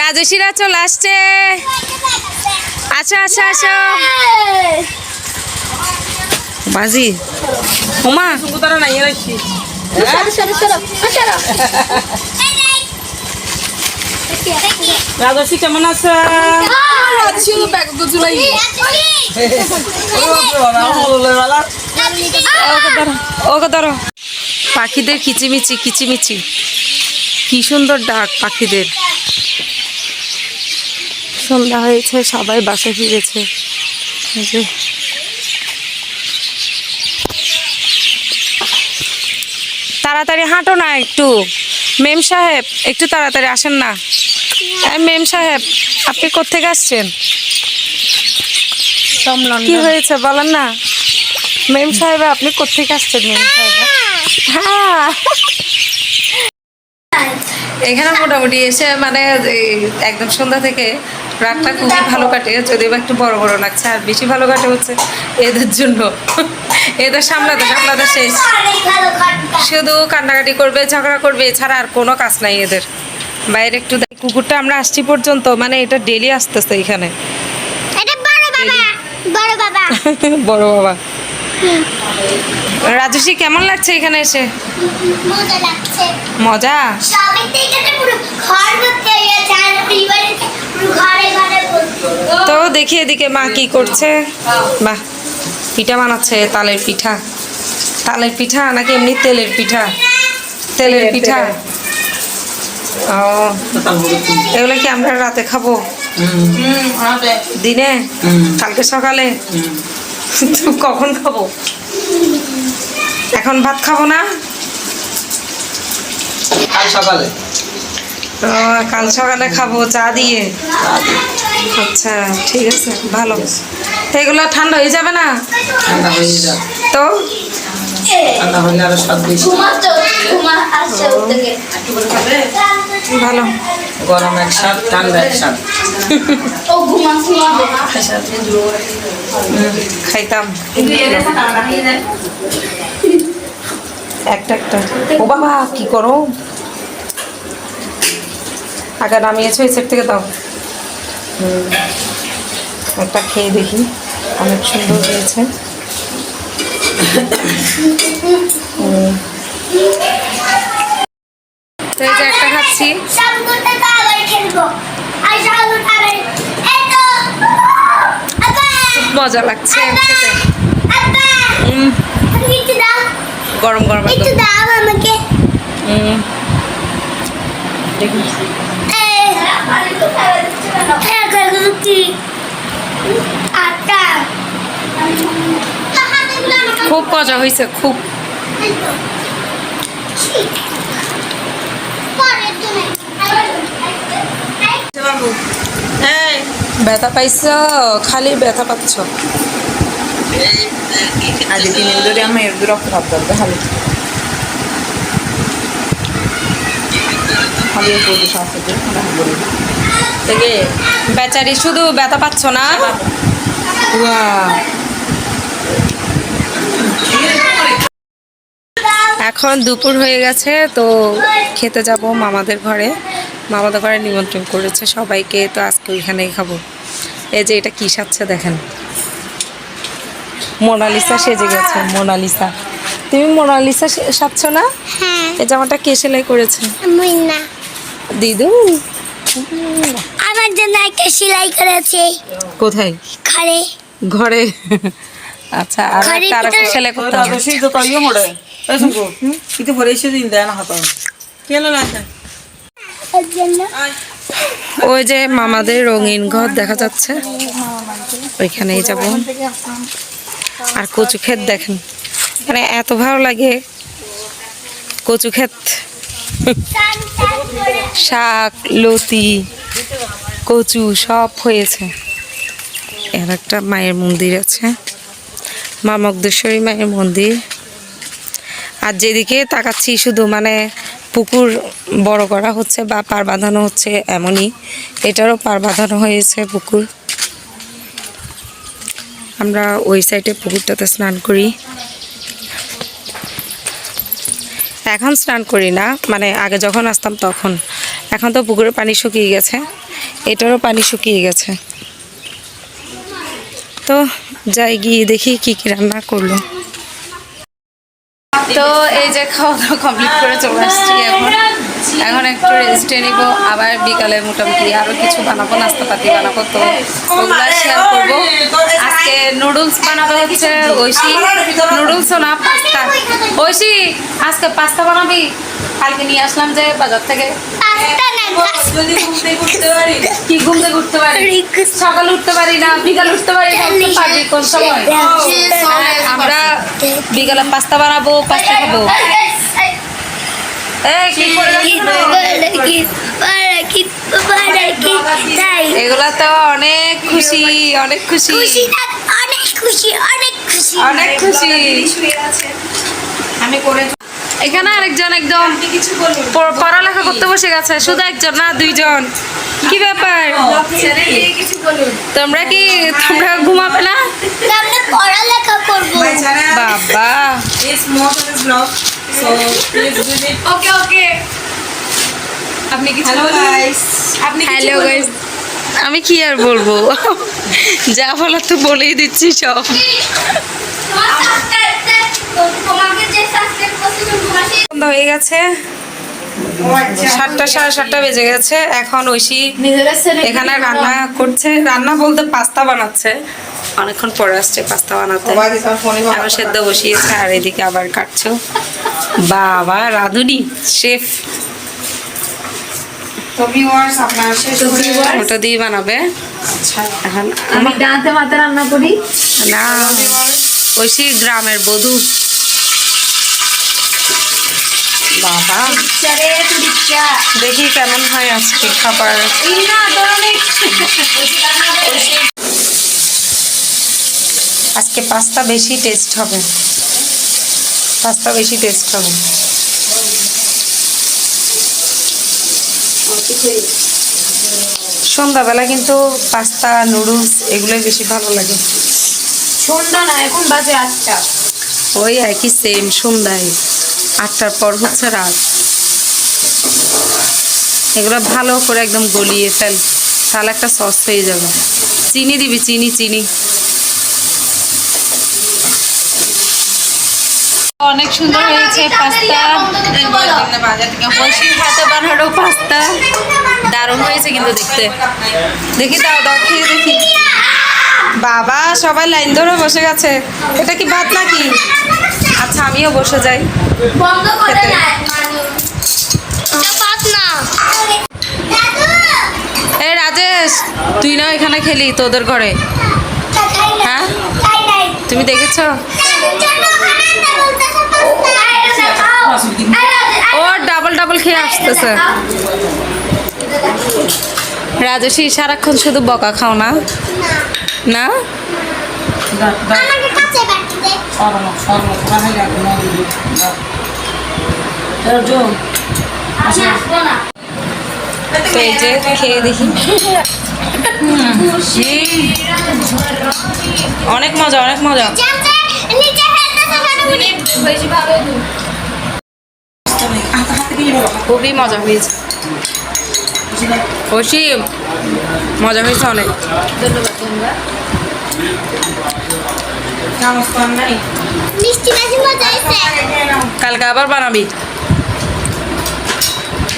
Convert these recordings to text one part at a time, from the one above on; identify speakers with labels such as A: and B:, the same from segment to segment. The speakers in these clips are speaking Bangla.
A: রাজস্বীরা চলে আসছে। আসো আসো আসো বাজি ওমা
B: রাজস্বী কেমন আছে?
A: ওকে ধরো। পাখিদের কিচিমিচি কিচিমিচি, কি সুন্দর ডাক পাখিদের। সন্ধ্যা হয়েছে, সবাই বাসায় ফিরেছে। তাড়াতাড়ি হাঁটো না একটু। মেম সাহেব একটু তাড়াতাড়ি আসেন না। মেম সাহেব আপনি কোত্থেকে আসছেন? কি হয়েছে বলেন না। মেম সাহেব আপনি কোত্থেকে আসছেন? মেম সাহেব হ্যাঁ, এখানে মোটামুটি এসে মানে একদম সন্ধ্যা থেকে রাতটা খুবই ভালো কাটে, যদিও একটু বড় বড় লাগছে। আর বেশি ভালো কাটে হচ্ছে এদের জন্য। এদের সামলাতে সামলাতে শেষ, শুধু কান্নাকাটি করবে, ঝগড়া করবে, এছাড়া আর কোনো কাজ নাই এদের। বাইরে একটু কুকুরটা আমরা আসছি পর্যন্ত, মানে এটা ডেলি আসতেছে এখানে। বড় বাবা। রাজস্বী কেমন লাগছে এখানে এসে? মজা। তো দেখি এদিকে মা কি করছে। বাহ, পিঠা বানাচ্ছে, তালের পিঠা। তালের পিঠা নাকি এমনি তেলের পিঠা? তেলের পিঠা। ও, এগুলো কি আমরা রাতে খাবো? দিনে? কালকে সকালে? কখন খাবো? এখন ভাত খাবো না?
B: কাল সকালে।
A: কাল সকালে খাবো চা দিয়ে। আচ্ছা ঠিক আছে, ভালো। এগুলো ঠান্ডা হয়ে যাবে না?
B: ঠান্ডা হয়ে যাবে
A: তো?
B: ঠান্ডা হলে আরো স্বাদ বেশি।
A: ভালো।
B: গরম এক স্বাদ, ঠান্ডা এক স্বাদ।
A: খাইতাম একটা একটা। ও বাবা কি করো, আগে নামিয়েছো এই সেট থেকে দাও। একটা খেয়ে দেখি, অনেক সুন্দর হয়েছে। তো এই যে একটা খাচ্ছি, খুব মজা লাগছে খেতে। গরম গরম খুব মজা হয়েছে, খুব। ব্যথা পাইছ, খালি ব্যথা পাচ্ছ।
B: আজ 3 দিন ধরে আমার রক্ত ভাব করবে খালি।
A: বেচারি শুধু ব্যথা পাচ্ছ না? এখন দুপুর হয়ে গেছে, তো খেতে যাব মামাদের ঘরে। মামাদের ঘরে নিমন্ত্রণ করেছে সবাইকে, তো আজকে ওইখানেই খাবো। এই যে এটা কি সাজছে দেখেন, মোনালিসা সেজে গেছে। মোনালিসা, তুমি মোনালিসা সাজছো না? এই জামাটা কে সেলাই করেছে? দিদু
C: আমার জন্য একটা সেলাই করেছে।
A: কোথায়?
C: ঘরে।
A: ঘরে? আচ্ছা, আর একটা আরেকটা সেলাই করতে হবে।
B: তো তাইও মরে এসো কিন্তু পরে এসে দিন দেয় না হাত কেন লাগে
C: ওর জন্য
A: ওই যে মামাদের রঙিন ঘর দেখা যাচ্ছে, ওইখানেই যাব। আর কচু ক্ষেত দেখেন, মানে এত ভালো লাগে কচু ক্ষেত। শাক, লতি, কচু সব হয়েছে। এর একটা মায়ের মন্দির আছে, মা মগদেশ্বরী মায়ের মন্দির। আর যেদিকে তাকাচ্ছি শুধু মানে পুকুর বড় করা হচ্ছে বা পার বাঁধানো হচ্ছে, এমনই এটারও পার বাঁধানো হয়েছে পুকুর। আমরা ওই সাইডে পুকুরটাতে স্নান করি। এখন স্নান করি না, মানে আগে যখন আসতাম তখন। এখন তো পুকুরের পানি শুকিয়ে গেছে, এটারও পানি শুকিয়ে গেছে। তো যাই গিয়ে দেখি কি কি রান্না করলো। তো এই যে খাওয়া দাওয়া কমপ্লিট করে চলে আসছি। এখন একটু রেস্টে নিব, আবার বিকালে মোটামুটি আরও কিছু বানাবো, নাস্তাপাতি বানাবো, তো ওগুলো শেয়ার করবো। আজকে নুডলস বানাবো হচ্ছে ঐশী, নুডলসও না পাস্তা। ঐশী আজকে পাস্তা বানাবি? কালকে নিয়ে আসলাম যে বাজার থেকে।
B: যদি ঘুম থেকে উঠতে পারি
A: কি ঘুম থেকে উঠতে পারি? সকালে উঠতে পারি না, বিকালে উঠতে পারি না, উঠতে পারবি কোন সময়? আমরা বিকালে পাস্তা বানাবো, পাস্তা খাবো। এই কি করে এগুলা তো অনেক খুশি, অনেক খুশি,
C: অনেক খুশি, অনেক খুশি।
A: অনেক খুশি।
B: আমি করে
A: এখানে আরেকজন একদম পড়ালেখা করতে বসে গেছে, শুধু একজন না দুইজন। কি ব্যাপার? তোমরা ঘুমাবে না?
C: আমরা পড়ালেখা করবো।
B: my channel
A: বাবা
B: is most of the vlog, so please visit.
A: ওকে ওকে। আপনি কিছু
B: Hello guys, আপনি কিছু
A: হ্যালো
B: বলুন।
A: গাইস, আমি কি আর বলবো, যা বলার তো বলেই দিচ্ছি সব। সন্ধ্যা হয়ে গেছে, 7টা 7:30 বেজে গেছে। এখন ঐশী এখানে রান্না করছে, রান্না বলতে পাস্তা বানাচ্ছে। অনেকক্ষণ পরে আসছে পাস্তা বানাতে।
B: বাবা দিস আমার ফোনে
A: আবার সেদ্ধ বসিয়েছে, আর এদিকে আবার কাটছো। বাবা রাঁধুনি, শেফ।
B: তো ভিউয়ার্স আপনারা শেষ করে
A: ওটা দিয়ে বানাবে।
B: আচ্ছা
A: এখন
D: আমি ডানতে মাথা রান্না করি।
A: না, ঐশী গ্রামের বধূ। বাবা দেখি কেমন হয় আজকে খাবার। আজকে পাস্তা বেশি টেস্ট হবে, পাস্তা বেশি টেস্ট হবে। সন্ধ্যাবেলা কিন্তু পাস্তা নুডলস এগুলোই বেশি ভালো লাগে।
D: সন্ধ্যা না, এখন বাজে 8টা।
A: ওই একই সেম, সন্ধ্যায় 8টার পর হচ্ছে রাত। এগুলো ভালো করে একদম গলিয়ে ফেল, তাহলে একটা সস হয়ে যাবে। চিনি দিবি, চিনি চিনি। অনেক সুন্দর হয়েছে পাস্তা, ঐশীর হাতে বানানো পাস্তা দারুণ হয়েছে কিন্তু দেখতে। দেখি দাও দাও, খেয়ে দেখি। বাবা সবাই লাইন ধরে বসে গেছে, এটা কি ভাত নাকি? আচ্ছা আমিও বসে যাই।
C: বন্ধ করে
A: খেতে।
C: দেয় না।
A: এই রাজেশ, তুই না এখানে খেলি তোদের ঘরে? হ্যাঁ তুমি দেখেছো? ও ডাবল ডাবল খেয়ে আসতেছে। রাজেশী সারাক্ষণ শুধু বকা খাও না? না
C: আমাকে কাছে বাটি দে। আমি আসবো না।
A: তো এই যে খেয়ে দেখি। অনেক মজা, অনেক মজা।
C: নিচে ফেলতেছে ফটোগুলি।
D: বেশি ভালো দুধ।
A: খুবই মজা হয়েছে খুশি, মজা হয়েছে অনেক।
D: ধন্যবাদ ধন্যবাদ।
B: চামচ পান নাই
C: মিষ্টি বেশি মজা হয়েছে।
A: কালকে আবার বানাবি?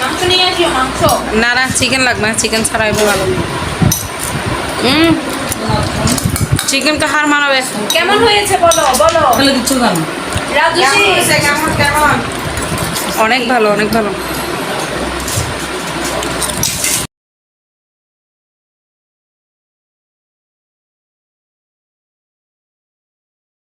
D: মাংস নিয়ে আসিও, মাংস।
A: না না, চিকেন লাগবে না, চিকেন ছাড়াই ভালো। চিকেনটা হার মানাবে।
D: কেমন হয়েছে বলো বলো।
B: তাহলে কিছু জানো
D: রাজুসি
B: কেমন কেমন
A: অনেক ভালো, অনেক ভালো।